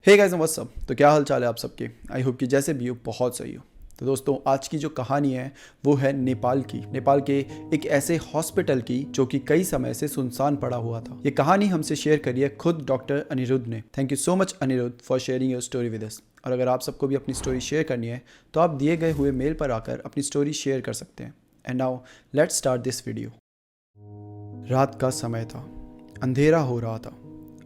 Hey guys what's up. तो क्या हाल चाल है आप सबके। आई होप कि जैसे भी हो बहुत सही हो। तो दोस्तों आज की जो कहानी है वो है नेपाल की। नेपाल के एक ऐसे हॉस्पिटल की जो कि कई समय से सुनसान पड़ा हुआ था। ये कहानी हमसे शेयर करी है खुद डॉक्टर अनिरुद्ध ने। Thank you so much Aniruddh for sharing your story with us. और अगर आप सबको भी अपनी स्टोरी शेयर करनी है तो आप दिए गए हुए मेल पर आकर अपनी स्टोरी शेयर कर सकते हैं। And now let's start this video. रात का समय था, अंधेरा हो रहा था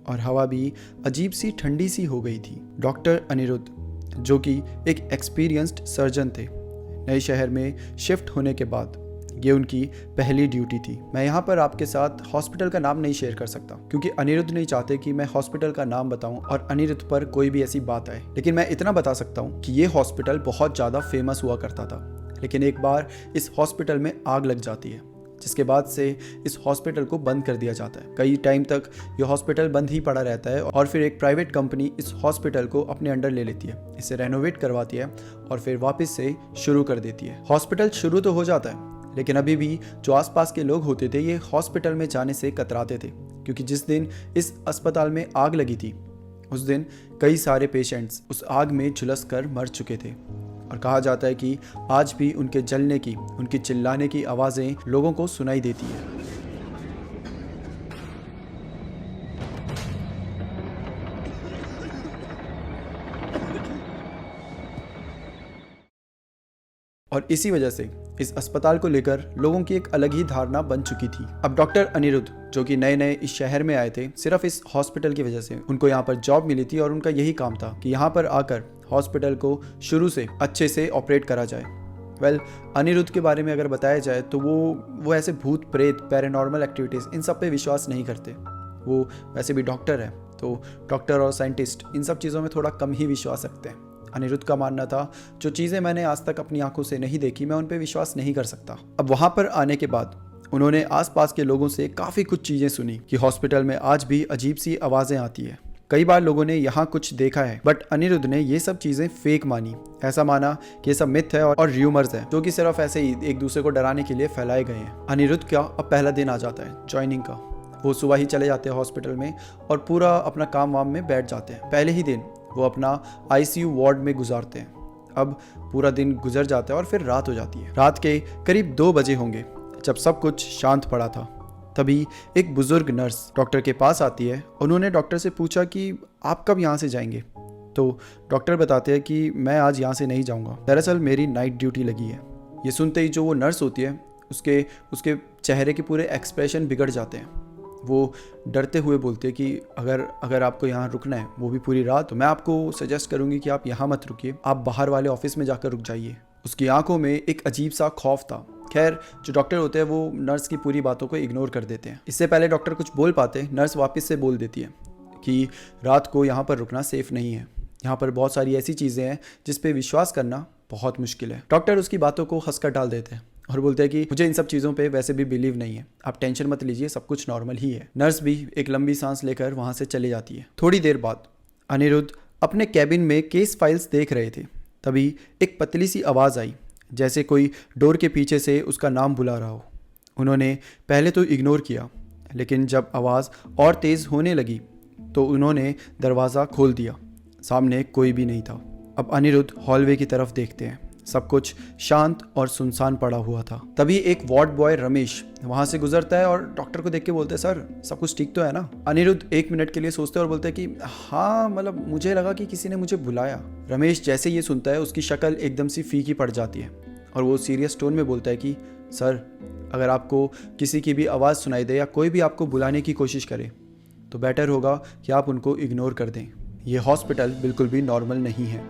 और हवा भी अजीब सी ठंडी सी हो गई थी। डॉक्टर अनिरुद्ध जो कि एक एक्सपीरियंस्ड सर्जन थे, नए शहर में शिफ्ट होने के बाद ये उनकी पहली ड्यूटी थी। मैं यहाँ पर आपके साथ हॉस्पिटल का नाम नहीं शेयर कर सकता क्योंकि अनिरुद्ध नहीं चाहते कि मैं हॉस्पिटल का नाम बताऊं और अनिरुद्ध पर कोई भी ऐसी बात आए। लेकिन मैं इतना बता सकता हूँ कि ये हॉस्पिटल बहुत ज़्यादा फेमस हुआ करता था। लेकिन एक बार इस हॉस्पिटल में आग लग जाती है जिसके बाद से इस हॉस्पिटल को बंद कर दिया जाता है। कई टाइम तक ये हॉस्पिटल बंद ही पड़ा रहता है और फिर एक प्राइवेट कंपनी इस हॉस्पिटल को अपने अंडर ले लेती है, इसे रेनोवेट करवाती है और फिर वापस से शुरू कर देती है। हॉस्पिटल शुरू तो हो जाता है लेकिन अभी भी जो आसपास के लोग होते थे ये हॉस्पिटल में जाने से कतराते थे क्योंकि जिस दिन इस अस्पताल में आग लगी थी उस दिन कई सारे पेशेंट्स उस आग में झुलस कर मर चुके थे और कहा जाता है कि आज भी उनके जलने की, उनकी चिल्लाने की आवाज़ें लोगों को सुनाई देती है। और इसी वजह से इस अस्पताल को लेकर लोगों की एक अलग ही धारणा बन चुकी थी। अब डॉक्टर अनिरुद्ध जो कि नए नए इस शहर में आए थे, सिर्फ इस हॉस्पिटल की वजह से उनको यहाँ पर जॉब मिली थी और उनका यही काम था कि यहाँ पर आकर हॉस्पिटल को शुरू से अच्छे से ऑपरेट करा जाए। अनिरुद्ध के बारे में अगर बताया जाए तो वो ऐसे भूत प्रेत, पैरानॉर्मल एक्टिविटीज़ इन सब पे विश्वास नहीं करते। वो वैसे भी डॉक्टर है तो डॉक्टर और साइंटिस्ट इन सब चीज़ों में थोड़ा कम ही विश्वास रखते हैं। अनिरुद्ध का मानना था जो चीज़ें मैंने आज तक अपनी आंखों से नहीं देखी मैं उन पर विश्वास नहीं कर सकता। अब वहाँ पर आने के बाद उन्होंने आसपास के लोगों से काफ़ी कुछ चीज़ें सुनी कि हॉस्पिटल में आज भी अजीब सी आवाज़ें आती है। कई बार लोगों ने यहाँ कुछ देखा है बट अनिरुद्ध ने ये सब चीज़ें फेक मानी। ऐसा माना कि ये सब मिथ है और र्यूमर्स है जो कि सिर्फ ऐसे ही एक दूसरे को डराने के लिए फैलाए गए हैं। अनिरुद्ध का अब पहला दिन आ जाता है ज्वाइनिंग का। वो सुबह ही चले जाते हैं हॉस्पिटल में और पूरा अपना काम वाम में बैठ जाते हैं। पहले ही दिन वो अपना आईसीयू वार्ड में गुजारते हैं। अब पूरा दिन गुजर जाता है और फिर रात हो जाती है। रात के करीब 2 बजे होंगे जब सब कुछ शांत पड़ा था। तभी एक बुजुर्ग नर्स डॉक्टर के पास आती है। उन्होंने डॉक्टर से पूछा कि आप कब यहाँ से जाएंगे। तो डॉक्टर बताते हैं कि मैं आज यहाँ से नहीं जाऊँगा, दरअसल मेरी नाइट ड्यूटी लगी है। ये सुनते ही जो वो नर्स होती है उसके चेहरे के पूरे एक्सप्रेशन बिगड़ जाते हैं। वो डरते हुए बोलते हैं कि अगर आपको यहाँ रुकना है वो भी पूरी रात, तो मैं आपको सजेस्ट करूँगी कि आप यहाँ मत रुकिए, आप बाहर वाले ऑफिस में जाकर रुक जाइए। उसकी आंखों में एक अजीब सा खौफ था। खैर जो डॉक्टर होते हैं वो नर्स की पूरी बातों को इग्नोर कर देते हैं। इससे पहले डॉक्टर कुछ बोल पाते नर्स वापस से बोल देती है कि रात को यहाँ पर रुकना सेफ नहीं है, यहाँ पर बहुत सारी ऐसी चीज़ें हैं जिस पे विश्वास करना बहुत मुश्किल है। डॉक्टर उसकी बातों को हंसकर डाल देते हैं और बोलते हैं कि मुझे इन सब चीज़ों पे वैसे भी बिलीव नहीं है, आप टेंशन मत लीजिए, सब कुछ नॉर्मल ही है। नर्स भी एक लंबी सांस लेकर वहाँ से चली जाती है। थोड़ी देर बाद अनिरुद्ध अपने कैबिन में केस फाइल्स देख रहे थे। तभी एक पतली सी आवाज़ आई जैसे कोई डोर के पीछे से उसका नाम बुला रहा हो। उन्होंने पहले तो इग्नोर किया लेकिन जब आवाज़ और तेज़ होने लगी तो उन्होंने दरवाज़ा खोल दिया। सामने कोई भी नहीं था। अब अनिरुद्ध हॉलवे की तरफ देखते हैं। सब कुछ शांत और सुनसान पड़ा हुआ था। तभी एक वार्ड बॉय रमेश वहाँ से गुजरता है और डॉक्टर को देख के बोलते हैं सर सब कुछ ठीक तो है ना। अनिरुद्ध 1 मिनट के लिए सोचते हैं और बोलते हैं कि हाँ मतलब मुझे लगा कि किसी ने मुझे बुलाया। रमेश जैसे ये सुनता है उसकी शक्ल एकदम सी फीकी पड़ जाती है और वो सीरियस टोन में बोलता है कि सर अगर आपको किसी की भी आवाज़ सुनाई दे या कोई भी आपको बुलाने की कोशिश करे तो बेटर होगा कि आप उनको इग्नोर कर दें। ये हॉस्पिटल बिल्कुल भी नॉर्मल नहीं है।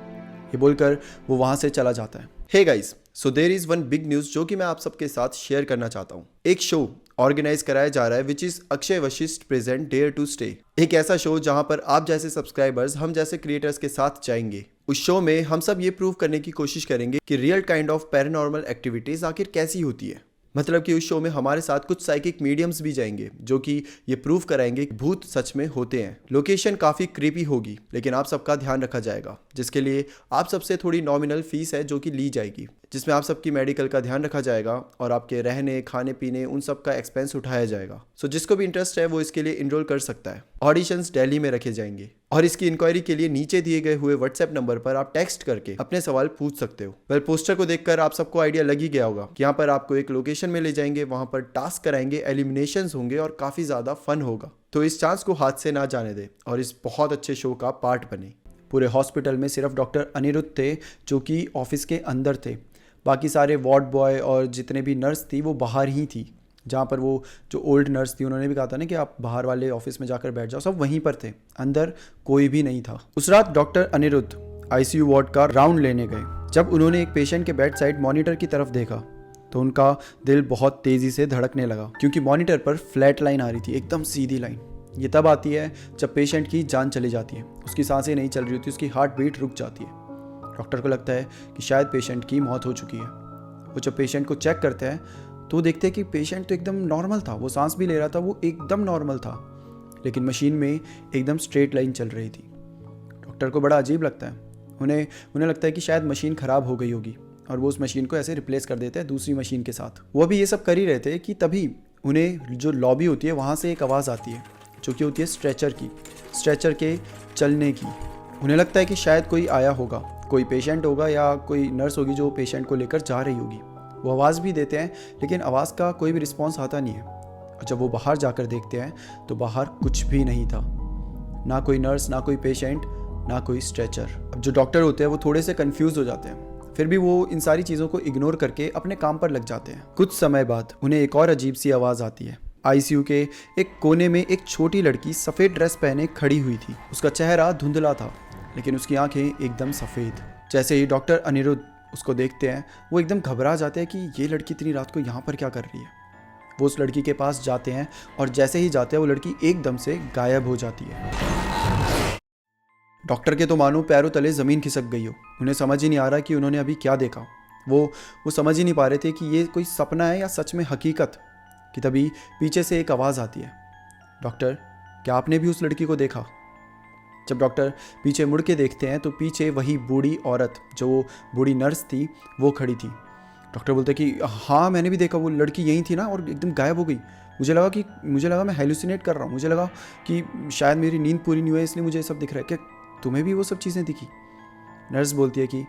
ये बोलकर वो वहाँ से चला जाता है। Hey guys, so there is one big news जो कि मैं आप सबके साथ शेयर करना चाहता हूँ। एक शो ऑर्गेनाइज कराया जा रहा है which is Akshay Vashisht present dare to stay. एक ऐसा शो जहाँ पर आप जैसे सब्सक्राइबर्स, हम जैसे क्रिएटर्स के साथ जाएंगे। उस शो में हम सब ये प्रूव करने की कोशिश करेंगे कि real kind of paranormal activities आखिर कैसी होती है। मतलब कि उस शो में हमारे साथ कुछ साइकिक मीडियम्स भी जाएंगे जो कि ये प्रूव कराएंगे कि भूत सच में होते हैं। लोकेशन काफ़ी क्रीपी होगी लेकिन आप सबका ध्यान रखा जाएगा जिसके लिए आप सबसे थोड़ी नॉमिनल फीस है जो कि ली जाएगी। जिसमें आप सबकी मेडिकल का ध्यान रखा जाएगा और आपके रहने, खाने पीने, उन सब का एक्सपेंस उठाया जाएगा। सो जिसको भी इंटरेस्ट है वो इसके लिए इनरोल कर सकता है। ऑडिशंस दिल्ली में रखे जाएंगे और इसकी इंक्वायरी के लिए नीचे दिए गए हुए व्हाट्सएप नंबर पर आप टेक्स्ट करके अपने सवाल पूछ सकते हो। वेल, पोस्टर को देखकर आप सबको आइडिया लग ही गया होगा कि यहाँ पर आपको एक लोकेशन में ले जाएंगे, वहां पर टास्क कराएंगे, एलिमिनेशंस होंगे और काफी ज्यादा फन होगा। तो इस चांस को हाथ से ना जाने दे और इस बहुत अच्छे शो का पार्ट बने। पूरे हॉस्पिटल में सिर्फ डॉक्टर अनिरुद्ध थे जो कि ऑफिस के अंदर थे। बाकी सारे वार्ड बॉय और जितने भी नर्स थी वो बाहर ही थी। जहाँ पर वो जो ओल्ड नर्स थी उन्होंने भी कहा था ना कि आप बाहर वाले ऑफिस में जाकर बैठ जाओ, सब वहीं पर थे, अंदर कोई भी नहीं था। उस रात डॉक्टर अनिरुद्ध आईसीयू वार्ड का राउंड लेने गए। जब उन्होंने एक पेशेंट के बेड साइड मॉनिटर की तरफ देखा तो उनका दिल बहुत तेज़ी से धड़कने लगा, क्योंकि मॉनिटर पर फ्लैट लाइन आ रही थी, एकदम सीधी लाइन। ये तब आती है जब पेशेंट की जान चली जाती है, उसकी सांसें नहीं चल रही होती, उसकी हार्ट बीट रुक जाती है। डॉक्टर को लगता है कि शायद पेशेंट की मौत हो चुकी है। वो जब पेशेंट को चेक करते हैं तो देखते हैं कि पेशेंट तो एकदम नॉर्मल था, वो सांस भी ले रहा था, वो एकदम नॉर्मल था, लेकिन मशीन में एकदम स्ट्रेट लाइन चल रही थी। डॉक्टर को बड़ा अजीब लगता है। उन्हें लगता है कि शायद मशीन ख़राब हो गई होगी और वो उस मशीन को ऐसे रिप्लेस कर देते हैं दूसरी मशीन के साथ। वो अभी ये सब कर ही रहे थे कि तभी उन्हें जो लॉबी होती है वहाँ से एक आवाज़ आती है जो कि होती है स्ट्रेचर के चलने की। उन्हें लगता है कि शायद कोई आया होगा, कोई पेशेंट होगा या कोई नर्स होगी जो पेशेंट को लेकर जा रही होगी। वो आवाज़ भी देते हैं लेकिन आवाज़ का कोई भी रिस्पॉन्स आता नहीं है। और जब वो बाहर जाकर देखते हैं तो बाहर कुछ भी नहीं था, ना कोई नर्स, ना कोई पेशेंट, ना कोई स्ट्रेचर। अब जो डॉक्टर होते हैं वो थोड़े से कंफ्यूज हो जाते हैं, फिर भी वो इन सारी चीज़ों को इग्नोर करके अपने काम पर लग जाते हैं। कुछ समय बाद उन्हें एक और अजीब सी आवाज़ आती है। आईसीयू के एक कोने में एक छोटी लड़की सफ़ेद ड्रेस पहने खड़ी हुई थी। उसका चेहरा धुंधला था लेकिन उसकी आंखें एकदम सफ़ेद। जैसे ही डॉक्टर अनिरुद्ध उसको देखते हैं वो एकदम घबरा जाते हैं कि ये लड़की इतनी रात को यहाँ पर क्या कर रही है। वो उस लड़की के पास जाते हैं और जैसे ही जाते हैं वो लड़की एकदम से गायब हो जाती है। डॉक्टर के तो मानो पैरों तले ज़मीन खिसक गई हो। उन्हें समझ ही नहीं आ रहा कि उन्होंने अभी क्या देखा। वो समझ ही नहीं पा रहे थे कि ये कोई सपना है या सच में हकीकत। कि तभी पीछे से एक आवाज़ आती है, डॉक्टर, क्या आपने भी उस लड़की को देखा? जब डॉक्टर पीछे मुड़ के देखते हैं तो पीछे वही बूढ़ी औरत, जो वो बूढ़ी नर्स थी, वो खड़ी थी। डॉक्टर बोलते कि हाँ, मैंने भी देखा, वो लड़की यहीं थी ना और एकदम गायब हो गई। मुझे लगा मैं हेलुसिनेट कर रहा हूँ, मुझे लगा कि शायद मेरी नींद पूरी नहीं हुई इसलिए मुझे ये सब दिख रहा है। क्या तुम्हें भी वो सब चीज़ें दिखी? नर्स बोलती है कि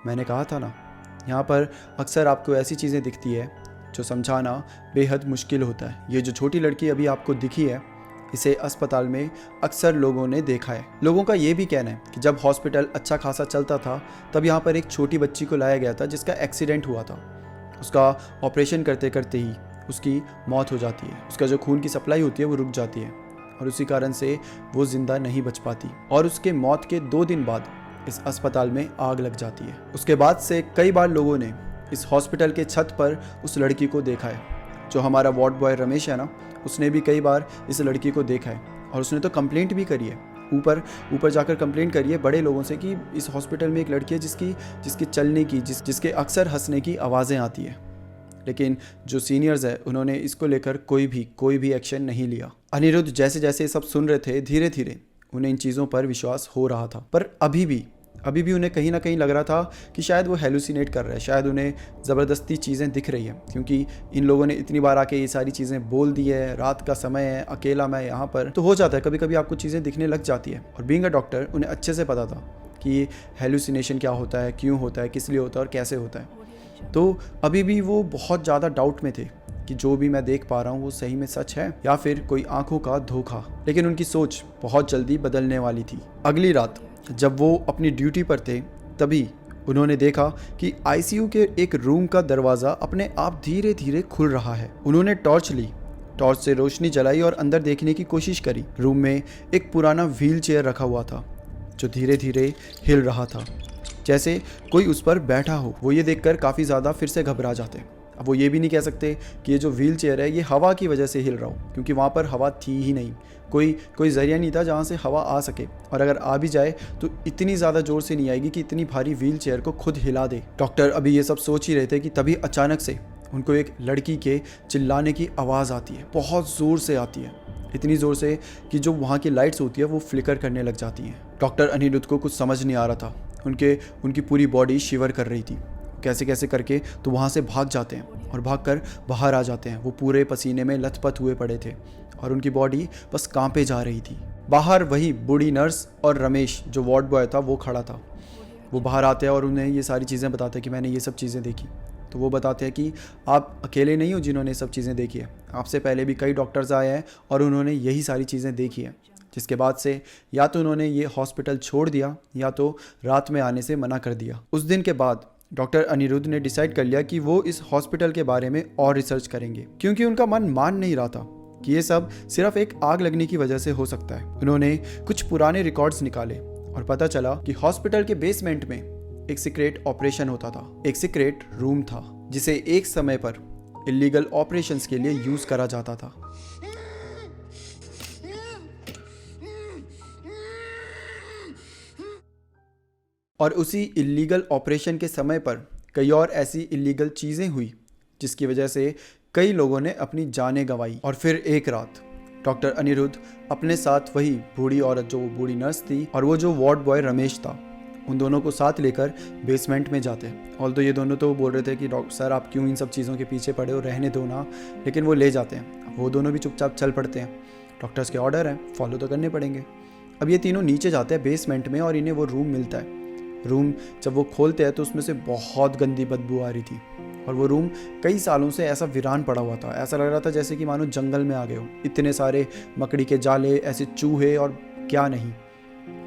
मैंने कहा था ना, यहाँ पर अक्सर आपको ऐसी चीज़ें दिखती है जो समझाना बेहद मुश्किल होता है। ये जो छोटी लड़की अभी आपको दिखी है, इसे अस्पताल में अक्सर लोगों ने देखा है। लोगों का ये भी कहना है कि जब हॉस्पिटल अच्छा खासा चलता था तब यहाँ पर एक छोटी बच्ची को लाया गया था जिसका एक्सीडेंट हुआ था। उसका ऑपरेशन करते करते ही उसकी मौत हो जाती है। उसका जो खून की सप्लाई होती है वो रुक जाती है और उसी कारण से वो जिंदा नहीं बच पाती और उसके मौत के 2 दिन बाद इस अस्पताल में आग लग जाती है। उसके बाद से कई बार लोगों ने इस हॉस्पिटल के छत पर उस लड़की को देखा है। जो हमारा वार्ड बॉय रमेश है ना, उसने भी कई बार इस लड़की को देखा है और उसने तो कंप्लेंट भी करी है, ऊपर जाकर कंप्लेंट करी है बड़े लोगों से कि इस हॉस्पिटल में एक लड़की है जिसकी चलने की, जिसके अक्सर हंसने की आवाज़ें आती है। लेकिन जो सीनियर्स है उन्होंने इसको लेकर कोई भी एक्शन नहीं लिया। अनिरुद्ध जैसे जैसे सब सुन रहे थे, धीरे धीरे उन्हें इन चीज़ों पर विश्वास हो रहा था, पर अभी भी उन्हें कहीं ना कहीं लग रहा था कि शायद वो हेलुसिनेट कर रहे हैं, शायद उन्हें ज़बरदस्ती चीज़ें दिख रही हैं, क्योंकि इन लोगों ने इतनी बार आके ये सारी चीज़ें बोल दी है। रात का समय है, अकेला मैं यहाँ पर, तो हो जाता है कभी कभी आपको चीज़ें दिखने लग जाती है। और बीइंग अ डॉक्टर उन्हें अच्छे से पता था कि हेलुसिनेशन क्या होता है, क्यों होता है, किस लिए होता है और कैसे होता है। तो अभी भी वो बहुत ज़्यादा डाउट में थे कि जो भी मैं देख पा रहा हूँ वो सही में सच है या फिर कोई आंखों का धोखा। लेकिन उनकी सोच बहुत जल्दी बदलने वाली थी। अगली रात जब वो अपनी ड्यूटी पर थे तभी उन्होंने देखा कि आईसीयू के एक रूम का दरवाज़ा अपने आप धीरे धीरे खुल रहा है। उन्होंने टॉर्च ली, टॉर्च से रोशनी जलाई और अंदर देखने की कोशिश करी। रूम में एक पुराना व्हील चेयर रखा हुआ था जो धीरे धीरे हिल रहा था, जैसे कोई उस पर बैठा हो। वो ये देखकर काफ़ी ज़्यादा फिर से घबरा जाते। अब वो ये भी नहीं कह सकते कि ये जो व्हील चेयर है ये हवा की वजह से हिल रहा हो, क्योंकि वहाँ पर हवा थी ही नहीं, कोई ज़रिया नहीं था जहाँ से हवा आ सके, और अगर आ भी जाए तो इतनी ज़्यादा ज़ोर से नहीं आएगी कि इतनी भारी व्हील चेयर को खुद हिला दे। डॉक्टर अभी ये सब सोच ही रहे थे कि तभी अचानक से उनको एक लड़की के चिल्लाने की आवाज़ आती है। बहुत ज़ोर से आती है, इतनी ज़ोर से कि जो वहाँ की लाइट्स होती है वो फ्लिकर करने लग जाती हैं। डॉक्टर अनिरुद्ध को कुछ समझ नहीं आ रहा था। उनकी पूरी बॉडी शिवर कर रही थी। कैसे कैसे करके तो वहाँ से भाग जाते हैं और भागकर बाहर आ जाते हैं। वो पूरे पसीने में लथपथ हुए पड़े थे और उनकी बॉडी बस कांपे जा रही थी। बाहर वही बूढ़ी नर्स और रमेश जो वार्ड बॉय था वो खड़ा था। वो बाहर आते हैं और उन्हें ये सारी चीज़ें बताते हैं कि मैंने ये सब चीज़ें देखी। तो वो बताते हैं कि आप अकेले नहीं हो जिन्होंने ये सब चीज़ें देखी है, आपसे पहले भी कई डॉक्टर्स आए हैं और उन्होंने यही सारी चीज़ें देखी हैं। जिसके बाद से या तो उन्होंने ये हॉस्पिटल छोड़ दिया या तो रात में आने से मना कर दिया। उस दिन के बाद डॉक्टर अनिरुद्ध ने डिसाइड कर लिया कि वो इस हॉस्पिटल के बारे में और रिसर्च करेंगे, क्योंकि उनका मन मान नहीं रहा था कि ये सब सिर्फ एक आग लगने की वजह से हो सकता है। उन्होंने कुछ पुराने रिकॉर्ड्स निकाले और पता चला कि हॉस्पिटल के बेसमेंट में एक सीक्रेट ऑपरेशन होता था, एक सीक्रेट रूम था जिसे एक समय पर इलीगल ऑपरेशंस के लिए यूज करा जाता था। और उसी इलीगल ऑपरेशन के समय पर कई और ऐसी इलीगल चीज़ें हुई जिसकी वजह से कई लोगों ने अपनी जानें गंवाई। और फिर एक रात डॉक्टर अनिरुद्ध अपने साथ वही बूढ़ी औरत जो बूढ़ी नर्स थी और वो जो वार्ड बॉय रमेश था, उन दोनों को साथ लेकर बेसमेंट में जाते हैं। ऑल तो ये दोनों तो बोल रहे थे कि डॉक्टर सर आप क्यों इन सब चीज़ों के पीछे पड़े हो, रहने दो ना, लेकिन वो ले जाते हैं। वो दोनों भी चुपचाप चल पड़ते हैं, डॉक्टर्स के ऑर्डर हैं, फॉलो तो करने पड़ेंगे। अब ये तीनों नीचे जाते हैं बेसमेंट में और इन्हें वो रूम मिलता है। रूम जब वो खोलते हैं तो उसमें से बहुत गंदी बदबू आ रही थी और वो रूम कई सालों से ऐसा वीरान पड़ा हुआ था। ऐसा लग रहा था जैसे कि मानो जंगल में आ गए हो, इतने सारे मकड़ी के जाले, ऐसे चूहे और क्या नहीं।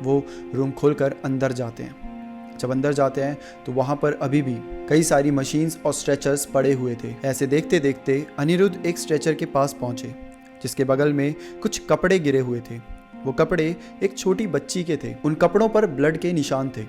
वो रूम खोलकर अंदर जाते हैं। जब अंदर जाते हैं तो वहाँ पर अभी भी कई सारी मशीन्स और स्ट्रेचर्स पड़े हुए थे। ऐसे देखते देखते अनिरुद्ध एक स्ट्रेचर के पास पहुँचे जिसके बगल में कुछ कपड़े गिरे हुए थे। वो कपड़े एक छोटी बच्ची के थे। उन कपड़ों पर ब्लड के निशान थे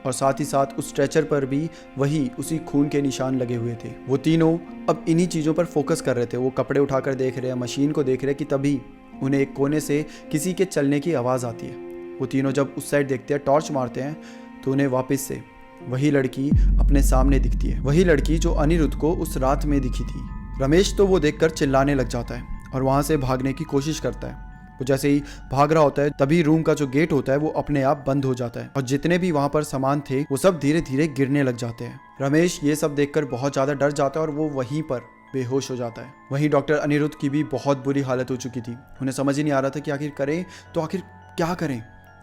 और साथ ही साथ उस स्ट्रेचर पर भी वही उसी खून के निशान लगे हुए थे। वो तीनों अब इन्हीं चीज़ों पर फोकस कर रहे थे। वो कपड़े उठाकर देख रहे हैं, मशीन को देख रहे हैं कि तभी उन्हें एक कोने से किसी के चलने की आवाज़ आती है। वो तीनों जब उस साइड देखते हैं, टॉर्च मारते हैं, तो उन्हें वापस से वही लड़की अपने सामने दिखती है। वही लड़की जो अनिरुद्ध को उस रात में दिखी थी। रमेश तो वो देखकर चिल्लाने लग जाता है और वहाँ से भागने की कोशिश करता है। वो जैसे ही भाग रहा होता है तभी रूम का जो गेट होता है वो अपने आप बंद हो जाता है और जितने भी वहाँ पर सामान थे वो सब धीरे धीरे गिरने लग जाते हैं। रमेश ये सब देखकर बहुत ज़्यादा डर जाता है और वो वहीं पर बेहोश हो जाता है। वहीं डॉक्टर अनिरुद्ध की भी बहुत बुरी हालत हो चुकी थी। उन्हें समझ ही नहीं आ रहा था कि आखिर करें तो आखिर क्या करें।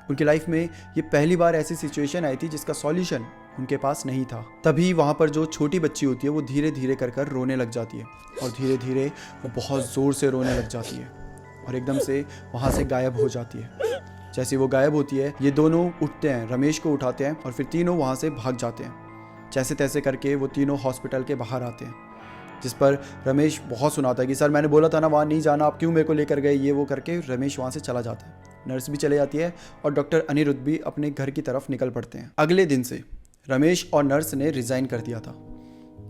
उनकी लाइफ में ये पहली बार ऐसी सिचुएशन आई थी जिसका सॉल्यूशन उनके पास नहीं था। तभी वहाँ पर जो छोटी बच्ची होती है वो धीरे धीरे कर रोने लग जाती है और धीरे धीरे वो बहुत ज़ोर से रोने लग जाती है और एकदम से वहाँ से गायब हो जाती है। जैसे वो गायब होती है ये दोनों उठते हैं, रमेश को उठाते हैं और फिर तीनों वहाँ से भाग जाते हैं। जैसे तैसे करके वो तीनों हॉस्पिटल के बाहर आते हैं, जिस पर रमेश बहुत सुनाता है कि सर मैंने बोला था ना वहाँ नहीं जाना, आप क्यों मेरे को लेकर गए, ये वो करके रमेश वहाँ से चला जाता है। नर्स भी चले जाती है और डॉक्टर अनिरुद्ध भी अपने घर की तरफ निकल पड़ते हैं। अगले दिन से रमेश और नर्स ने रिज़ाइन कर दिया था।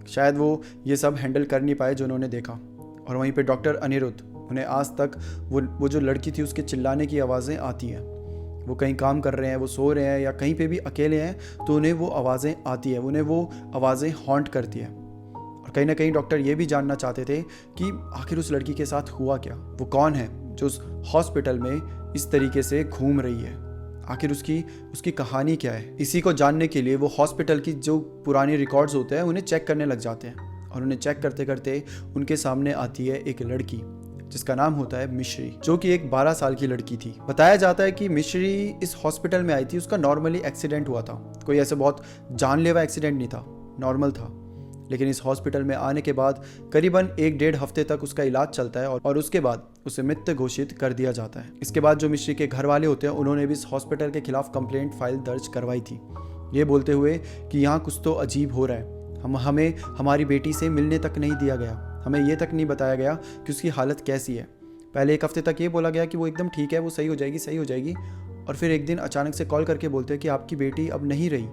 शायद वो ये सब हैंडल कर नहीं पाए जो उन्होंने देखा। और वहीं पे डॉक्टर अनिरुद्ध, उन्हें आज तक वो जो लड़की थी उसके चिल्लाने की आवाज़ें आती हैं। वो कहीं काम कर रहे हैं, वो सो रहे हैं या कहीं पे भी अकेले हैं तो उन्हें वो आवाज़ें आती है, उन्हें वो आवाज़ें हॉन्ट करती है। और कहीं ना कहीं डॉक्टर ये भी जानना चाहते थे कि आखिर उस लड़की के साथ हुआ क्या, वो कौन है जो उस हॉस्पिटल में इस तरीके से घूम रही है, आखिर उसकी कहानी क्या है। इसी को जानने के लिए वो हॉस्पिटल की जो पुरानी रिकॉर्ड्स होते हैं उन्हें चेक करने लग जाते हैं। और उन्हें चेक करते करते उनके सामने आती है एक लड़की जिसका नाम होता है मिश्री, जो कि एक 12 साल की लड़की थी। बताया जाता है कि मिश्री इस हॉस्पिटल में आई थी, उसका नॉर्मली एक्सीडेंट हुआ था, कोई ऐसे बहुत जानलेवा एक्सीडेंट नहीं था, नॉर्मल था। लेकिन इस हॉस्पिटल में आने के बाद करीबन 1-1.5 हफ्ते तक उसका इलाज चलता है और उसके बाद उसे मृत घोषित कर दिया जाता है। इसके बाद जो मिश्री के घर वाले होते हैं उन्होंने भी इस हॉस्पिटल के खिलाफ कंप्लेंट फाइल दर्ज करवाई थी, ये बोलते हुए कि यहाँ कुछ तो अजीब हो रहा है, हमें हमारी बेटी से मिलने तक नहीं दिया गया, हमें ये तक नहीं बताया गया कि उसकी हालत कैसी है। पहले 1 हफ्ते तक ये बोला गया कि वो एकदम ठीक है, वो सही हो जाएगी, और फिर एक दिन अचानक से कॉल करके बोलते हैं कि आपकी बेटी अब नहीं रही।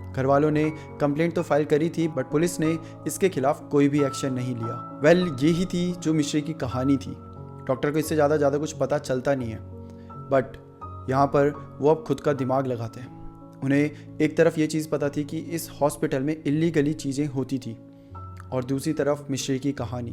घर वालों ने कंप्लेंट तो फाइल करी थी बट पुलिस ने इसके खिलाफ कोई भी एक्शन नहीं लिया। यही थी जो मिश्री की कहानी थी। डॉक्टर को इससे ज़्यादा कुछ पता चलता नहीं है, बट यहाँ पर वो अब खुद का दिमाग लगाते हैं। उन्हें एक तरफ ये चीज़ पता थी कि इस हॉस्पिटल में इलीगली चीज़ें होती थी और दूसरी तरफ मिश्री की कहानी,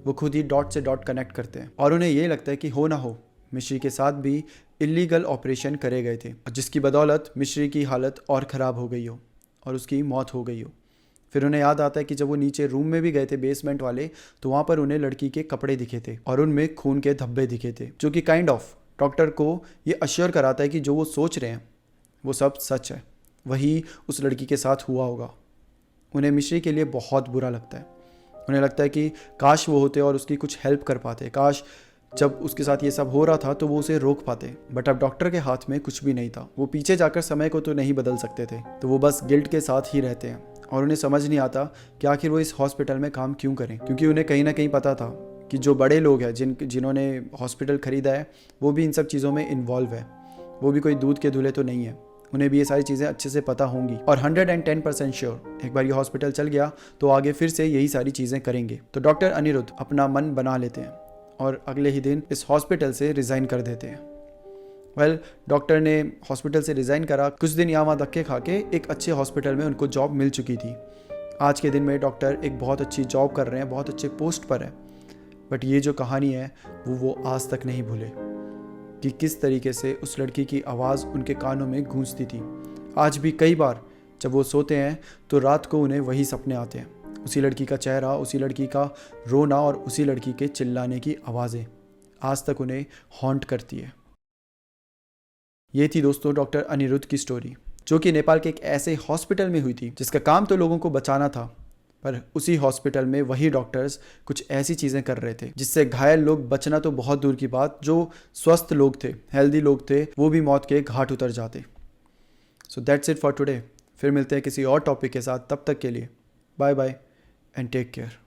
वो खुद ही डॉट से डॉट कनेक्ट करते हैं और उन्हें ये लगता है कि हो ना हो मिश्री के साथ भी इलीगल ऑपरेशन करे गए थे जिसकी बदौलत मिश्री की हालत और ख़राब हो गई हो और उसकी मौत हो गई हो। फिर उन्हें याद आता है कि जब वो नीचे रूम में भी गए थे बेसमेंट वाले, तो वहाँ पर उन्हें लड़की के कपड़े दिखे थे और उनमें खून के धब्बे दिखे थे, जो कि काइंड ऑफ डॉक्टर को ये अश्योर कराता है कि जो वो सोच रहे हैं वो सब सच है, वही उस लड़की के साथ हुआ होगा। उन्हें मिश्री के लिए बहुत बुरा लगता है। उन्हें लगता है कि काश वो होते और उसकी कुछ हेल्प कर पाते, काश जब उसके साथ ये सब हो रहा था तो वो उसे रोक पाते। बट अब डॉक्टर के हाथ में कुछ भी नहीं था। वो पीछे जाकर समय को तो नहीं बदल सकते थे, तो वो बस गिल्ट के साथ ही रहते हैं और उन्हें समझ नहीं आता कि आखिर वो इस हॉस्पिटल में काम क्यों करें, क्योंकि उन्हें कहीं ना कहीं पता था कि जो बड़े लोग हैं जिन्होंने हॉस्पिटल खरीदा है वो भी इन सब चीज़ों में इन्वॉल्व है। वो भी कोई दूध के धुले तो नहीं है, उन्हें भी ये सारी चीज़ें अच्छे से पता होंगी और 110% श्योर एक बार ये हॉस्पिटल चल गया तो आगे फिर से यही सारी चीज़ें करेंगे। तो डॉक्टर अनिरुद्ध अपना मन बना लेते हैं और अगले ही दिन इस हॉस्पिटल से रिज़ाइन कर देते हैं। डॉक्टर ने हॉस्पिटल से रिज़ाइन करा। कुछ दिन यहाँ वहाँ धक्के खा के एक अच्छे हॉस्पिटल में उनको जॉब मिल चुकी थी। आज के दिन में डॉक्टर एक बहुत अच्छी जॉब कर रहे हैं, बहुत अच्छे पोस्ट पर है। बट ये जो कहानी है वो आज तक नहीं भूले कि किस तरीके से उस लड़की की आवाज़ उनके कानों में गूंजती थी। आज भी कई बार जब वो सोते हैं तो रात को उन्हें वही सपने आते हैं, उसी लड़की का चेहरा, उसी लड़की का रोना और उसी लड़की के चिल्लाने की आवाज़ें आज तक उन्हें हॉन्ट करती है। ये थी दोस्तों डॉक्टर अनिरुद्ध की स्टोरी, जो कि नेपाल के एक ऐसे हॉस्पिटल में हुई थी जिसका काम तो लोगों को बचाना था, पर उसी हॉस्पिटल में वही डॉक्टर्स कुछ ऐसी चीज़ें कर रहे थे जिससे घायल लोग बचना तो बहुत दूर की बात, जो स्वस्थ लोग थे, हेल्दी लोग थे, वो भी मौत के घाट उतर जाते। So that's it for today. फिर मिलते हैं किसी और टॉपिक के साथ, तब तक के लिए bye bye and take care.